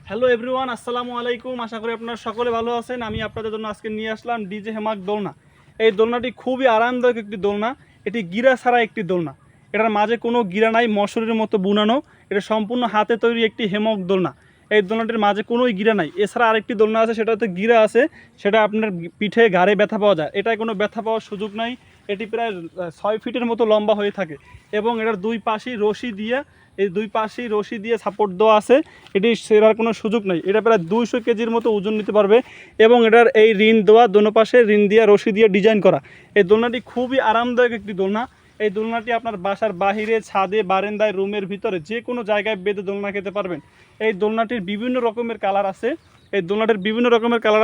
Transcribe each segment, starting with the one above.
Hello everyone, আসসালামু আলাইকুম। আশা করি আপনারা সকলে ভালো আছেন। আমি আপনাদের জন্য আজকে নিয়ে আসলাম ডিজে হেমাক দোলনা। এই দোলনাটি খুবই আরামদায়ক একটি দোলনা। এটি গিরা ছাড়া একটি দোলনা। এটার মাঝে কোনো গিরা নাই, মশারির মতো বুনানো। এটা সম্পূর্ণ হাতে তৈরি একটি হেমক দোলনা। এই দোলনাটির মাঝে কোনোই গিরা নাই। এছাড়া আরেকটি দোলনা আছে, সেটাতে গিরা আছে, সেটা আপনার পিঠে ঘাড়ে ব্যথা পাওয়া যায়। এটায় কোনো ব্যথা পাওয়ার সুযোগ নাই। এটি প্রায় 6 ফিটের মতো লম্বা হয়ে থাকে এবং এটার দুই পাশেই রশি দিয়ে সাপোর্ট দেওয়া আছে। এটি সেরার কোনো সুযোগ নেই। এটা প্রায় 200 কেজির মতো ওজন নিতে পারবে এবং এটার এই রিন দেওয়া, দোনো পাশে রিন দিয়ে রশি দিয়ে ডিজাইন করা। এই দোলনাটি খুবই আরামদায়ক একটি দোলনা। এই দোলনাটি আপনার বাসার বাহিরে, ছাদে, বারান্দায়, রুমের ভিতরে যে কোনো জায়গায় বেঁধে দোলনা খেতে পারবেন। এই দোলনাটির বিভিন্ন রকমের কালার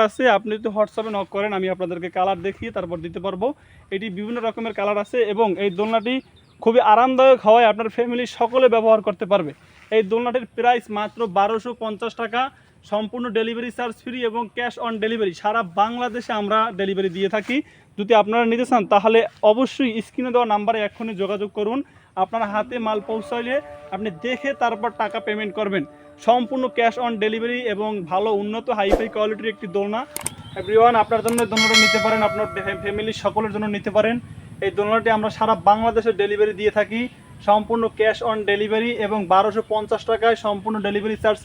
আছে। আপনি যদি হোয়াটসঅ্যাপে নক করেন, আমি আপনাদেরকে কালার দেখিয়ে তারপর দিতে পারবো। এটি বিভিন্ন রকমের কালার আছে এবং এই দোলনাটি খুবই আরামদায়ক হওয়ায় আপনার ফ্যামিলির সকলে ব্যবহার করতে পারবে। এই দোলনাটির প্রাইস মাত্র 1250 টাকা। সম্পূর্ণ ডেলিভারি চার্জ ফ্রি এবং ক্যাশ অন ডেলিভারি। সারা বাংলাদেশে আমরা ডেলিভারি দিয়ে থাকি। যদি আপনারা নিতে চান তাহলে অবশ্যই স্ক্রিনে দেওয়া নাম্বারে এক্ষুনি যোগাযোগ করুন। আপনার হাতে মাল পৌঁছাইলে আপনি দেখে তারপর টাকা পেমেন্ট করবেন। সম্পূর্ণ ক্যাশ অন ডেলিভারি এবং ভালো উন্নত হাইফাই কোয়ালিটির একটি দোলনা। এভরিওয়ান, আপনার জন্য দোলনাটা নিতে পারেন, আপনার ফ্যামিলির সকলের জন্য নিতে পারেন। এই দোলনাটি আমরা সারা বাংলাদেশে ডেলিভারি দিয়ে থাকি। সম্পূর্ণ ক্যাশ অন ডেলিভারি এবং 1250 টাকায় সম্পূর্ণ ডেলিভারি চার্জ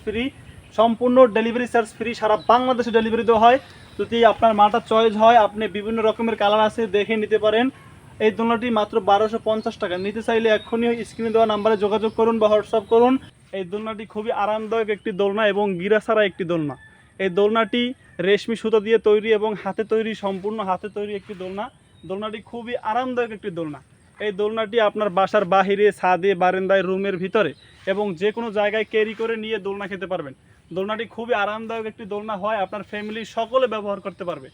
ফ্রি। সারা বাংলাদেশে ডেলিভারি দেওয়া হয়। যদি আপনার মালটা চয়েস হয়, আপনি বিভিন্ন রকমের কালার আছে, দেখে নিতে পারেন। এই দোলনাটি মাত্র 1250 টাকা। নিতে চাইলে এক্ষুনি স্ক্রিনে দেওয়া নাম্বারে যোগাযোগ করুন বা হোয়াটসঅ্যাপ করুন। এই দোলনাটি খুবই আরামদায়ক একটি দোলনা এবং গিরা ছাড়া একটি দোলনা। এই দোলনাটি রেশমি সুতা দিয়ে তৈরি এবং সম্পূর্ণ হাতে তৈরি একটি দোলনা। দোলনাটি খুবই আরামদায়ক একটি দোলনা। এই দোলনাটি আপনার বাসার বাহিরে, ছাদে, বারান্দায়, রুমের ভিতরে এবং যে কোনো জায়গায় ক্যারি করে নিয়ে দোলনা খেতে পারবেন। দোলনাটি খুবই আরামদায়ক একটি দোলনা হয়, আপনার ফ্যামিলির সকলে ব্যবহার করতে পারবে।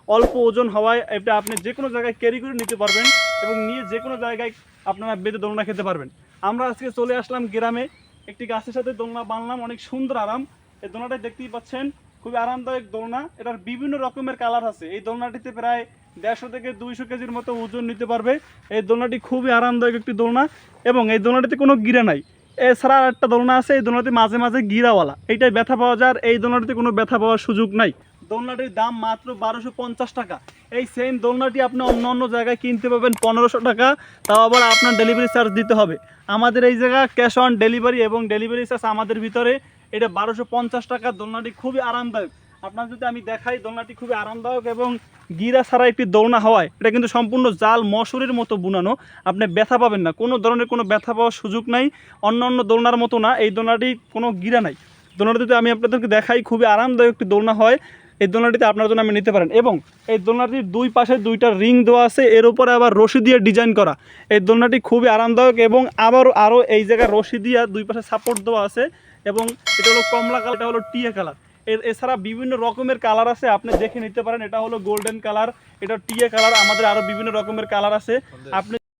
অল্প ওজন হওয়ায় এটা আপনি যে কোনো জায়গায় ক্যারি করে নিতে পারবেন এবং নিয়ে যে কোনো জায়গায় আপনারা বেঁধে দোলনা খেতে পারবেন। আমরা আজকে চলে আসলাম গ্রামে, একটি গাছের সাথে দোলনা বানলাম, অনেক সুন্দর আরাম। এই দোলনাটা দেখতেই পাচ্ছেন, খুবই আরামদায়ক দোলনা। এটার বিভিন্ন রকমের কালার আছে। এই দোলনাটিতে প্রায় 150 থেকে 200 কেজির মতো ওজন নিতে পারবে। এই দোলনাটি খুবই আরামদায়ক একটি দোলনা এবং এই দোলনাটিতে কোনো গিরা নাই। এছাড়া আর একটা দোলনা আছে, এই দোলনাটি মাঝে মাঝে গিরাওয়ালা, এইটাই ব্যথা পাওয়া যায়। এই দোলনাটিতে কোনো ব্যথা পাওয়ার সুযোগ নাই। দোলনাটির দাম মাত্র 1250 টাকা। এই সেম দোলনাটি আপনি অন্য জায়গায় কিনতে পাবেন 1500 টাকা, তাও আবার আপনার ডেলিভারি চার্জ দিতে হবে। আমাদের এই জায়গা ক্যাশ অন ডেলিভারি এবং ডেলিভারি চার্জ আমাদের ভিতরে। এটা 1250 টাকা। দোলনাটি খুবই আরামদায়ক। আপনার যদি আমি দেখাই, দোলনাটি খুবই আরামদায়ক এবং গিরা ছাড়া একটি দোলনা হওয়ায় এটা কিন্তু সম্পূর্ণ জাল মশারির মতো বুনানো। আপনি ব্যথা পাবেন না, কোনো ধরনের কোনো ব্যথা পাওয়ার সুযোগ নাই। অন্য দোলনার মতো না, এই দোলনাটি কোনো গিরা নাই। দোলনাটি যদি আমি আপনাদেরকে দেখাই, খুবই আরামদায়ক একটি দোলনা হয়। এই দোলনাটিতে আপনার জন্য আমি নিতে পারেন এবং এই দোলনাটির দুই পাশে 2টা রিং দেওয়া আছে, এর উপরে আবার রশি দিয়ে ডিজাইন করা। এই দোলনাটি খুবই আরামদায়ক এবং আরও এই জায়গায় রশি দিয়ে দুই পাশে সাপোর্ট দেওয়া আছে এবং এটা হলো কমলা কালার, এটা হলো টিয়া কালার। এছাড়া বিভিন্ন রকমের কালার আছে, আপনি দেখে নিতে পারেন। এটা হলো গোল্ডেন কালার, এটা টিয়া কালার, আমাদের আরও বিভিন্ন রকমের কালার আছে। আপনি